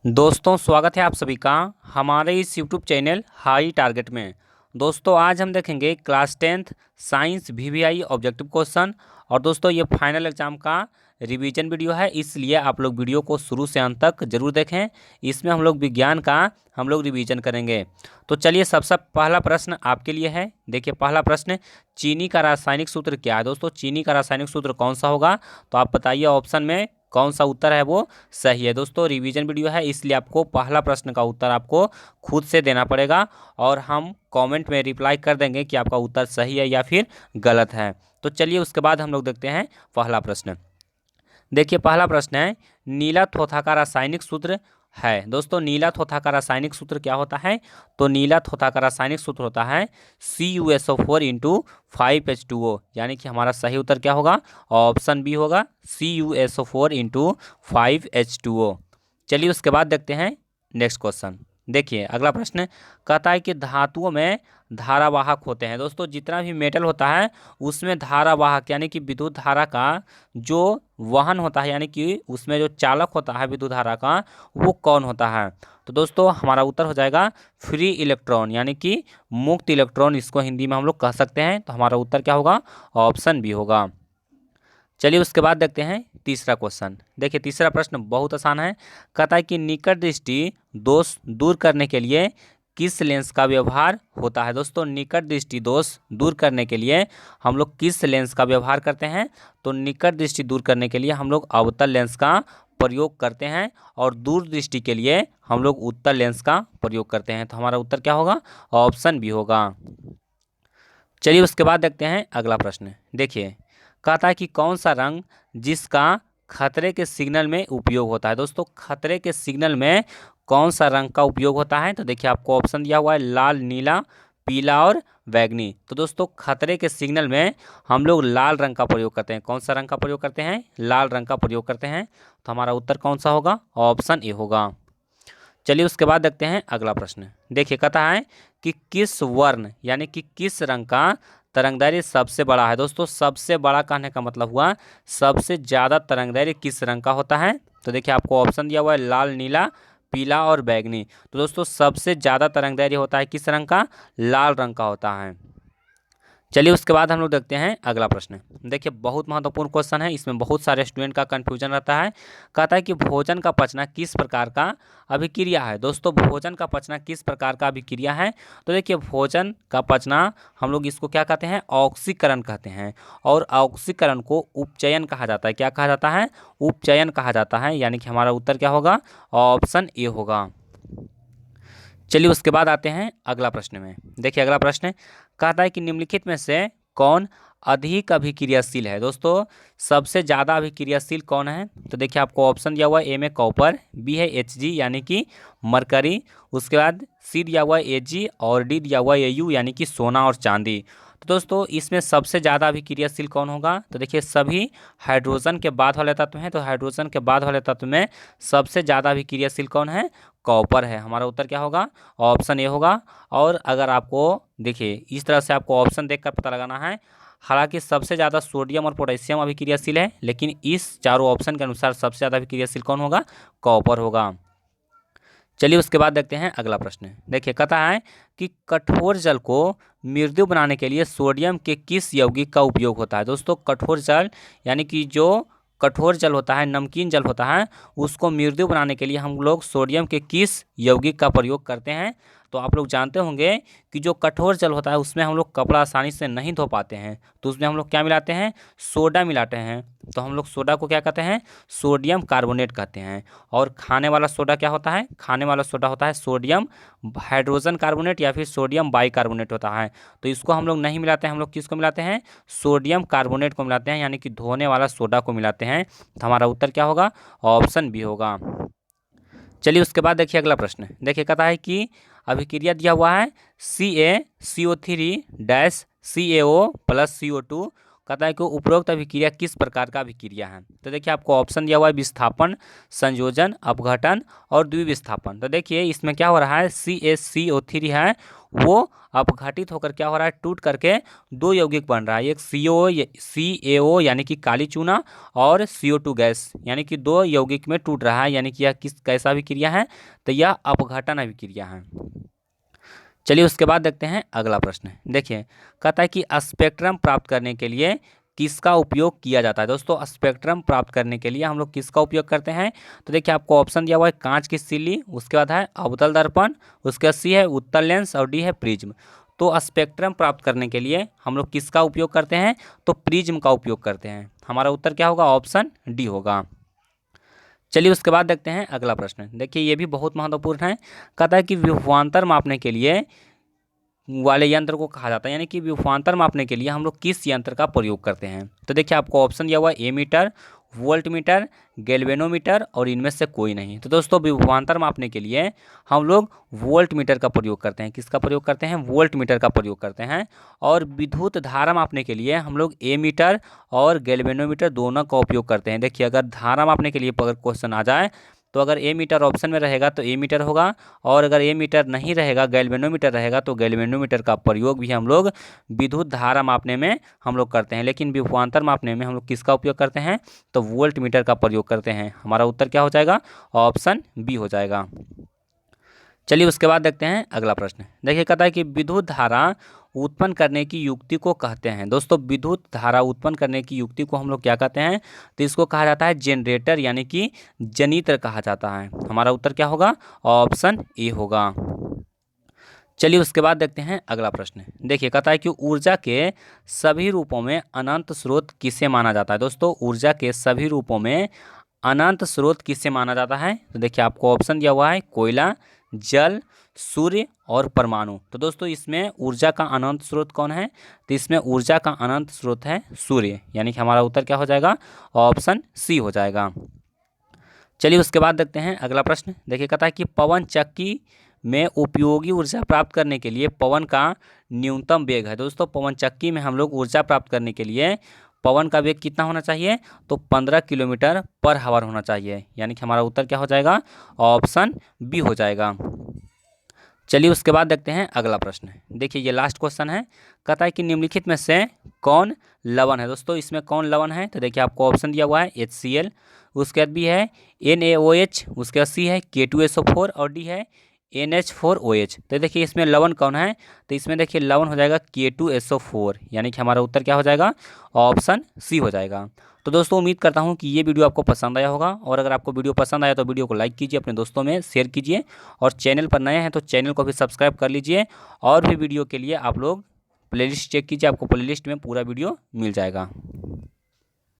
दोस्तों स्वागत है आप सभी का हमारे इस यूट्यूब चैनल हाई टारगेट में। दोस्तों आज हम देखेंगे class 10th science VVI objective question. और दोस्तों ये फाइनल एग्जाम का रिवीजन वीडियो है, इसलिए आप लोग वीडियो को शुरू से अंत तक जरूर देखें। इसमें हम लोग विज्ञान का रिवीजन करेंगे। तो चलिए सबसे पहला प्रश्न आपके लिए है। देखिए पहला प्रश्न, चीनी का रासायनिक सूत्र क्या है। दोस्तों चीनी का रासायनिक सूत्र कौन सा होगा, तो आप बताइए ऑप्शन में कौन सा उत्तर है वो सही है। दोस्तों रिवीजन वीडियो है, इसलिए आपको पहला प्रश्न का उत्तर आपको खुद से देना पड़ेगा और हम कमेंट में रिप्लाई कर देंगे कि आपका उत्तर सही है या फिर गलत है। तो चलिए उसके बाद हम लोग देखते हैं पहला प्रश्न। देखिए पहला प्रश्न है, नीला थोथा का रासायनिक सूत्र है। दोस्तों नीला थोथा का रासायनिक सूत्र क्या होता है, तो नीला थोथा का रासायनिक सूत्र होता है CuSO4 इंटू 5H2O, यानी कि हमारा सही उत्तर क्या होगा, ऑप्शन बी होगा CuSO4 इंटू 5H2O। चलिए उसके बाद देखते हैं नेक्स्ट क्वेश्चन। देखिए अगला प्रश्न कहता है कि धातुओं में धारावाहक होते हैं। दोस्तों जितना भी मेटल होता है उसमें धारावाहक यानी कि विद्युत धारा का जो वहन होता है, यानी कि उसमें जो चालक होता है विद्युत धारा का, वो कौन होता है। तो दोस्तों हमारा उत्तर हो जाएगा फ्री इलेक्ट्रॉन, यानी कि मुक्त इलेक्ट्रॉन, इसको हिंदी में हम लोग कह सकते हैं। तो हमारा उत्तर क्या होगा, ऑप्शन बी होगा। चलिए उसके बाद देखते हैं तीसरा क्वेश्चन। देखिए तीसरा प्रश्न बहुत आसान है। कहता है कि निकट दृष्टि दोष दूर करने के लिए किस लेंस का व्यवहार होता है। दोस्तों निकट दृष्टि दोष दूर करने के लिए हम लोग किस लेंस का व्यवहार करते हैं, तो निकट दृष्टि दूर करने के लिए हम लोग अवतल लेंस का प्रयोग करते हैं और दूर दृष्टि के लिए हम लोग उत्तल लेंस का प्रयोग करते हैं। तो हमारा उत्तर क्या होगा, ऑप्शन बी होगा। चलिए उसके बाद देखते हैं अगला प्रश्न। देखिए कहता है कि कौन सा रंग जिसका खतरे के सिग्नल में उपयोग होता है। दोस्तों खतरे के सिग्नल में कौन सा रंग का उपयोग होता है, तो देखिए आपको ऑप्शन दिया हुआ है लाल, नीला, पीला और बैगनी। तो दोस्तों खतरे के सिग्नल में हम लोग लाल रंग का प्रयोग करते हैं। कौन सा रंग का प्रयोग करते हैं, लाल रंग का प्रयोग करते हैं। तो हमारा उत्तर कौन सा होगा, ऑप्शन ए होगा। चलिए उसके बाद देखते हैं अगला प्रश्न। देखिए कहता है कि किस वर्ण यानी कि किस रंग का तरंगदैर्घ्य सबसे बड़ा है। दोस्तों सबसे बड़ा कहने का मतलब हुआ सबसे ज़्यादा तरंगदैर्घ्य किस रंग का होता है। तो देखिए आपको ऑप्शन दिया हुआ है लाल, नीला, पीला और बैगनी। तो दोस्तों सबसे ज़्यादा तरंगदैर्घ्य होता है किस रंग का, लाल रंग का होता है। चलिए उसके बाद हम लोग देखते हैं अगला प्रश्न। देखिए बहुत महत्वपूर्ण क्वेश्चन है, इसमें बहुत सारे स्टूडेंट का कन्फ्यूजन रहता है। कहता है कि भोजन का पचना किस प्रकार का अभिक्रिया है। दोस्तों भोजन का पचना किस प्रकार का अभिक्रिया है, तो देखिए भोजन का पचना हम लोग इसको क्या कहते हैं, ऑक्सीकरण कहते हैं। और ऑक्सीकरण को उपचयन कहा जाता है। क्या कहा जाता है, उपचयन कहा जाता है, यानी कि हमारा उत्तर क्या होगा, ऑप्शन ए होगा। चलिए उसके बाद आते हैं अगला प्रश्न में। देखिए अगला प्रश्न कहता है कि निम्नलिखित में से कौन अधिक अभिक्रियाशील है। दोस्तों सबसे ज़्यादा अभिक्रियाशील कौन है, तो देखिए आपको ऑप्शन दिया हुआ है ए में कॉपर, बी है Hg यानी कि मरकरी, उसके बाद सी दिया हुआ है Ag और डी दिया हुआ है Au यानी कि सोना और चांदी। तो दोस्तों इसमें सबसे ज़्यादा अभिक्रियाशील कौन होगा, तो देखिए सभी हाइड्रोजन के बाद वाले तत्व हैं। तो हाइड्रोजन के बाद वाले तत्व में सबसे ज़्यादा अभिक्रियाशील कौन है, कॉपर है। हमारा उत्तर क्या होगा, ऑप्शन ए होगा। और अगर आपको देखिए इस तरह से आपको ऑप्शन देखकर पता लगाना है। हालांकि सबसे ज़्यादा सोडियम और पोटेशियम अभिक्रियाशील है, लेकिन इस चारों ऑप्शन के अनुसार सबसे ज़्यादा अभिक्रियाशील कौन होगा, कॉपर होगा। चलिए उसके बाद देखते हैं अगला प्रश्न। देखिए कहता है कि कठोर जल को मृदु बनाने के लिए सोडियम के किस यौगिक का उपयोग होता है। दोस्तों कठोर जल यानी कि जो कठोर जल होता है, नमकीन जल होता है, उसको मृदु बनाने के लिए हम लोग सोडियम के किस यौगिक का प्रयोग करते हैं। तो आप लोग जानते होंगे कि जो कठोर जल होता है उसमें हम लोग कपड़ा आसानी से नहीं धो पाते हैं, तो उसमें हम लोग क्या मिलाते हैं, सोडा मिलाते हैं। तो हम लोग सोडा को क्या कहते हैं, सोडियम कार्बोनेट कहते हैं। और खाने वाला सोडा क्या होता है, खाने वाला सोडा होता है सोडियम हाइड्रोजन कार्बोनेट या फिर सोडियम बाइकार्बोनेट होता है। तो इसको हम लोग नहीं मिलाते हैं, हम लोग किसको मिलाते हैं, सोडियम कार्बोनेट को मिलाते हैं, यानी कि धोने वाला सोडा को मिलाते हैं। तो हमारा उत्तर क्या होगा, ऑप्शन बी होगा। चलिए उसके बाद देखिए अगला प्रश्न। देखिए कहता है कि अभिक्रिया दिया हुआ है CaCO3-CaO+CO2। कहता है कि उपरोक्त अभिक्रिया किस प्रकार का अभिक्रिया है। तो देखिए आपको ऑप्शन दिया हुआ है विस्थापन, संयोजन, अपघटन और द्विविस्थापन। तो देखिए इसमें क्या हो रहा है, CaCO3 है वो अपघटित होकर क्या हो रहा है, टूट करके दो यौगिक बन रहा है, एक CaO यानी कि काली चूना और CO2 गैस यानी कि दो यौगिक में टूट रहा है, यानी कि यह कैसा अभिक्रिया है, तो यह अपघटन अभिक्रिया है। चलिए उसके बाद देखते हैं अगला प्रश्न। देखिए कहता है कि स्पेक्ट्रम प्राप्त करने के लिए किसका उपयोग किया जाता है। दोस्तों स्पेक्ट्रम प्राप्त करने के लिए हम लोग किसका उपयोग करते हैं, तो देखिए आपको ऑप्शन दिया हुआ है कांच की सिल्ली, उसके बाद है अवतल दर्पण, उसके बाद सी है उत्तल लेंस और डी है प्रिज्म। तो स्पेक्ट्रम प्राप्त करने के लिए हम लोग किसका उपयोग करते हैं, तो प्रिज्म का उपयोग करते हैं। हमारा उत्तर क्या होगा, ऑप्शन डी होगा। चलिए उसके बाद देखते हैं अगला प्रश्न। देखिए ये भी बहुत महत्वपूर्ण है। कहता है कि विभवांतर मापने के लिए वाले यंत्र को कहा जाता है, यानी कि विभवांतर मापने के लिए हम लोग किस यंत्र का प्रयोग करते हैं। तो देखिए आपको ऑप्शन दिया हुआ है एमीटर, वोल्ट मीटर, गैल्वेनोमीटर और इनमें से कोई नहीं। तो दोस्तों विभवांतर मापने के लिए हम लोग वोल्ट मीटर का प्रयोग करते हैं। किसका प्रयोग करते हैं, वोल्ट मीटर का प्रयोग करते हैं। और विद्युत धारा मापने के लिए हम लोग एमीटर और गैल्वेनोमीटर दोनों का उपयोग करते हैं। देखिए अगर धारा मापने के लिए अगर क्वेश्चन आ जाए तो अगर एमीटर ऑप्शन में रहेगा तो एमीटर होगा, और अगर एमीटर नहीं रहेगा गैल्वेनोमीटर रहेगा तो गैल्वेनोमीटर का प्रयोग भी हम लोग विद्युत धारा मापने में हम लोग करते हैं। लेकिन विभवांतर मापने में हम लोग किसका उपयोग करते हैं, तो वोल्ट मीटर का प्रयोग करते हैं। हमारा उत्तर क्या हो जाएगा, ऑप्शन बी हो जाएगा। चलिए उसके बाद देखते हैं अगला प्रश्न। देखिए कहता है कि विद्युत धारा उत्पन्न करने की युक्ति को कहते हैं। दोस्तों विद्युत धारा उत्पन्न करने की युक्ति को हम लोग क्या कहते हैं, तो इसको कहा जाता है जनरेटर यानी कि जनित्र कहा जाता है। हमारा उत्तर क्या होगा, ऑप्शन ए होगा। चलिए उसके बाद देखते हैं अगला प्रश्न। देखिए कहता है कि ऊर्जा के सभी रूपों में अनंत स्रोत किसे माना जाता है। दोस्तों ऊर्जा के सभी रूपों में अनंत स्रोत किसे माना जाता है, तो देखिए आपको ऑप्शन दिया हुआ है कोयला, जल, सूर्य और परमाणु। तो दोस्तों इसमें ऊर्जा का अनंत स्रोत कौन है, तो इसमें ऊर्जा का अनंत स्रोत है सूर्य, यानी कि हमारा उत्तर क्या हो जाएगा, ऑप्शन सी हो जाएगा। चलिए उसके बाद देखते हैं अगला प्रश्न। देखिए कहता है कि पवन चक्की में उपयोगी ऊर्जा प्राप्त करने के लिए पवन का न्यूनतम वेग है। दोस्तों पवन चक्की में हम लोग ऊर्जा प्राप्त करने के लिए पवन का वेग कितना होना चाहिए, तो 15 किलोमीटर पर आवर होना चाहिए, यानी कि हमारा उत्तर क्या हो जाएगा, ऑप्शन बी हो जाएगा। चलिए उसके बाद देखते हैं अगला प्रश्न। देखिए ये लास्ट क्वेश्चन है। कहता है कि निम्नलिखित में से कौन लवण है। दोस्तों इसमें कौन लवण है, तो देखिए आपको ऑप्शन दिया हुआ है HCl, उसके बाद बी है NaOH, उसके बाद सी है K2SO4 और डी है NH4OH। तो देखिए इसमें लवण कौन है, तो इसमें देखिए लवण हो जाएगा K2SO4, यानी कि हमारा उत्तर क्या हो जाएगा, ऑप्शन सी हो जाएगा। तो दोस्तों उम्मीद करता हूं कि ये वीडियो आपको पसंद आया होगा, और अगर आपको वीडियो पसंद आया तो वीडियो को लाइक कीजिए, अपने दोस्तों में शेयर कीजिए, और चैनल पर नए हैं तो चैनल को भी सब्सक्राइब कर लीजिए। और भी वीडियो के लिए आप लोग प्लेलिस्ट चेक कीजिए, आपको प्लेलिस्ट में पूरा वीडियो मिल जाएगा।